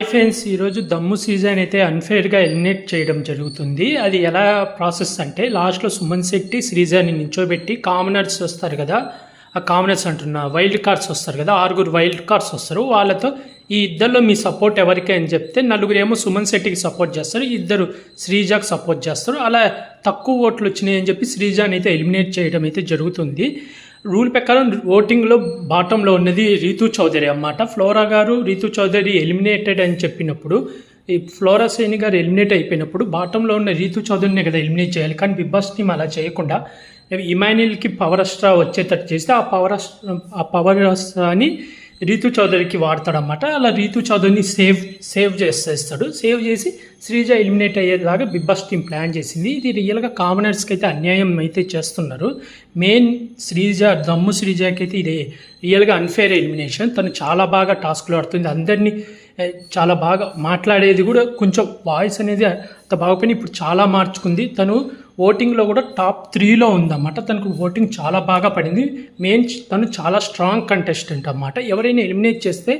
Friends ఈరోజు దమ్ము season అయితే అన్ఫేర్గా ఎలిమినేట్ చేయడం జరుగుతుంది. అది ఎలా ప్రాసెస్ అంటే లాస్ట్లో సుమన్ శెట్టి శ్రీజాని నించోబెట్టి కామనర్స్ వస్తారు కదా, ఆ కామనర్స్ అంటున్న వైల్డ్ కార్డ్స్ వస్తారు కదా, 6 వైల్డ్ కార్డ్స్ వస్తారు. వాళ్ళతో ఈ ఇద్దరిలో మీ సపోర్ట్ ఎవరికి అని చెప్తే నలుగురు ఏమో సుమన్ శెట్టికి సపోర్ట్ చేస్తారు, ఇద్దరు శ్రీజాకి సపోర్ట్ చేస్తారు. అలా తక్కువ ఓట్లు వచ్చినాయి అని చెప్పి శ్రీజాని అయితే ఎలిమినేట్ చేయడం అయితే జరుగుతుంది. రూల్ ప్రకారం ఓటింగ్లో బాటంలో ఉన్నది రీతూ చౌదరి అన్నమాట. ఫ్లోరా గారు రీతూ చౌదరి ఎలిమినేటెడ్ అని చెప్పినప్పుడు, ఈ ఫ్లోరా సేని గారు ఎలిమినేట్ అయిపోయినప్పుడు బాటంలో ఉన్న రీతూ చౌదరిని కదా ఎలిమినేట్ చేయాలి. కానీ బిగ్ బాస్ టీమ్ అలా చేయకుండా ఇమాన్యుయల్కి పవర్ అస్ట్రా వచ్చేటట్టు చేస్తే ఆ పవర్ అస్ట్రాని రీతూ చౌదరికి వాడతాడనమాట. అలా రీతూ చౌదరిని సేవ్ చేసేస్తాడు. సేవ్ చేసి శ్రీజ ఎలిమినేట్ అయ్యేలాగా బిగ్ బాస్ టీం ప్లాన్ చేసింది. ఇది రియల్గా కామనర్స్కి అయితే అన్యాయం అయితే చేస్తున్నారు. మెయిన్ దమ్ము శ్రీజకి అయితే ఇది రియల్గా అన్ఫేర్ ఎలిమినేషన్. తను చాలా బాగా టాస్క్లు ఆడుతుంది, అందరినీ చాలా బాగా మాట్లాడేది కూడా, కొంచెం వాయిస్ అనేది అంత బాగుపోయినా ఇప్పుడు చాలా మార్చుకుంది. తను ఓటింగ్లో కూడా టాప్ 3లో ఉందన్నమాట. తనకు ఓటింగ్ చాలా బాగా పడింది. మెయిన్ తను చాలా స్ట్రాంగ్ కంటెస్టెంట్ అన్నమాట. ఎవరైనా ఎలిమినేట్ చేస్తే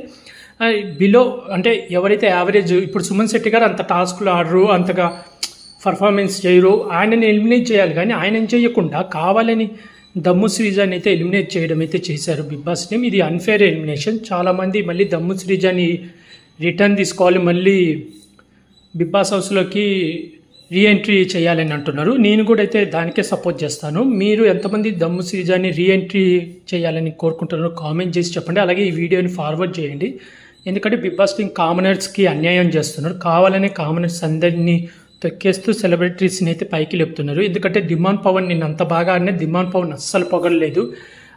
బిలో అంటే ఎవరైతే యావరేజ్, ఇప్పుడు సుమన్ శెట్టి గారు అంత టాస్క్లు ఆడరు, అంతగా పర్ఫార్మెన్స్ చేయరు, ఆయనని ఎలిమినేట్ చేయాలి. కానీ ఆయనని చేయకుండా కావాలని దమ్ము శ్రీజాని అయితే ఎలిమినేట్ చేయడం అయితే చేశారు బిగ్ బాస్ టీమ్. ఇది అన్ఫేర్ ఎలిమినేషన్. చాలామంది మళ్ళీ దమ్ము శ్రీజాని రిటర్న్ తీసుకోవాలి, మళ్ళీ బిగ్ బాస్ హౌస్లోకి రీఎంట్రీ చేయాలని అంటున్నారు. నేను కూడా అయితే దానికే సపోర్ట్ చేస్తాను. మీరు ఎంతమంది దమ్ము శ్రీజాని రీఎంట్రీ చేయాలని కోరుకుంటున్నారో కామెంట్ చేసి చెప్పండి. అలాగే ఈ వీడియోని ఫార్వర్డ్ చేయండి. ఎందుకంటే బిగ్ బాస్ టీం కామనర్స్కి అన్యాయం చేస్తున్నారు. కావాలనే కామనర్స్ అందరినీ తొక్కేస్తూ సెలబ్రిటీస్ని అయితే పైకి లేపుతున్నారు. ఎందుకంటే దిమాన్ పవన్ నిన్న అంత బాగా ఆడినా దిమాన్ పవన్ అస్సలు పొగడలేదు.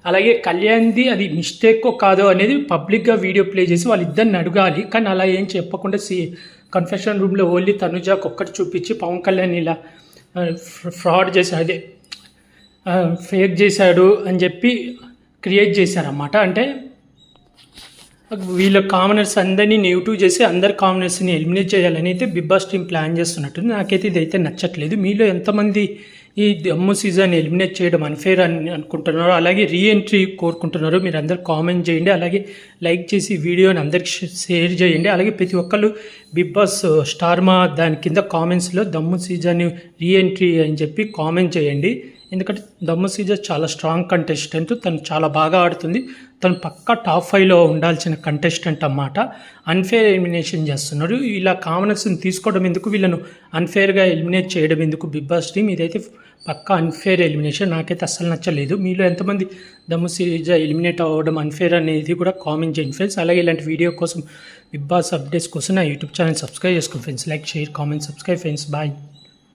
అలాగే కళ్యాణ్ది అది మిస్టేకో కాదో అనేది పబ్లిక్గా వీడియో ప్లే చేసి వాళ్ళిద్దరిని అడగాలి. కానీ అలా ఏం చెప్పకుండా కన్ఫెషన్ రూమ్లో ఓన్లీ తనుజాకు ఒక్కటి చూపించి పవన్ కళ్యాణ్ ఇలా ఫ్రాడ్ చేశాడు, అదే ఫేక్ చేశాడు అని చెప్పి క్రియేట్ చేశారన్నమాట. అంటే వీళ్ళ కామనర్స్ అందరినీ నెగిటివ్ చేసి అందరు కామనర్స్ని ఎలిమినేట్ చేయాలని అయితే బిగ్ బాస్ టీం ప్లాన్ చేస్తున్నట్టుంది. నాకైతే ఇదైతే నచ్చట్లేదు. మీలో ఎంతమంది ఈ దమ్ము సీజన్ ఎలిమినేట్ చేయడం అన్ఫేర్ అని అనుకుంటున్నారో, అలాగే రీఎంట్రీ కోరుకుంటున్నారో మీరు అందరు కామెంట్ చేయండి. అలాగే లైక్ చేసి వీడియోని అందరికి షేర్ చేయండి. అలాగే ప్రతి ఒక్కళ్ళు బిగ్ బాస్ స్టార్మా దాని కింద కామెంట్స్లో దమ్ము సీజన్ రీఎంట్రీ అని చెప్పి కామెంట్ చేయండి. ఎందుకంటే దమ్ము సీజన్ చాలా స్ట్రాంగ్ కంటెస్టెంట్, తను చాలా బాగా ఆడుతుంది. తను పక్కా టాప్ 5లో ఉండాల్సిన కంటెస్టెంట్ అన్నమాట. అన్ఫేర్ ఎలిమినేషన్ చేస్తున్నారు. ఇలా కామనర్స్ని తీసుకోవడం ఎందుకు, వీళ్ళను అన్ఫేర్గా ఎలిమినేట్ చేయడం ఎందుకు బిగ్ బాస్ టీం? ఇదైతే పక్కా అన్ఫేర్ ఎలిమినేషన్. నాకైతే అస్సలు నచ్చలేదు. మీలో ఎంతమంది దమ్ము సీజ ఎలిమినేట్ అవ్వడం అన్ఫేర్ అనేది కూడా కామెంట్ చేయండి ఫ్రెండ్స్. అలాగే ఇలాంటి వీడియో కోసం బిగ్ బాస్ అప్డేట్స్ కోసం నా యూట్యూబ్ ఛానల్ సబ్స్క్రైబ్ చేసుకోండి friends. Like, share, comment, subscribe friends. Bye.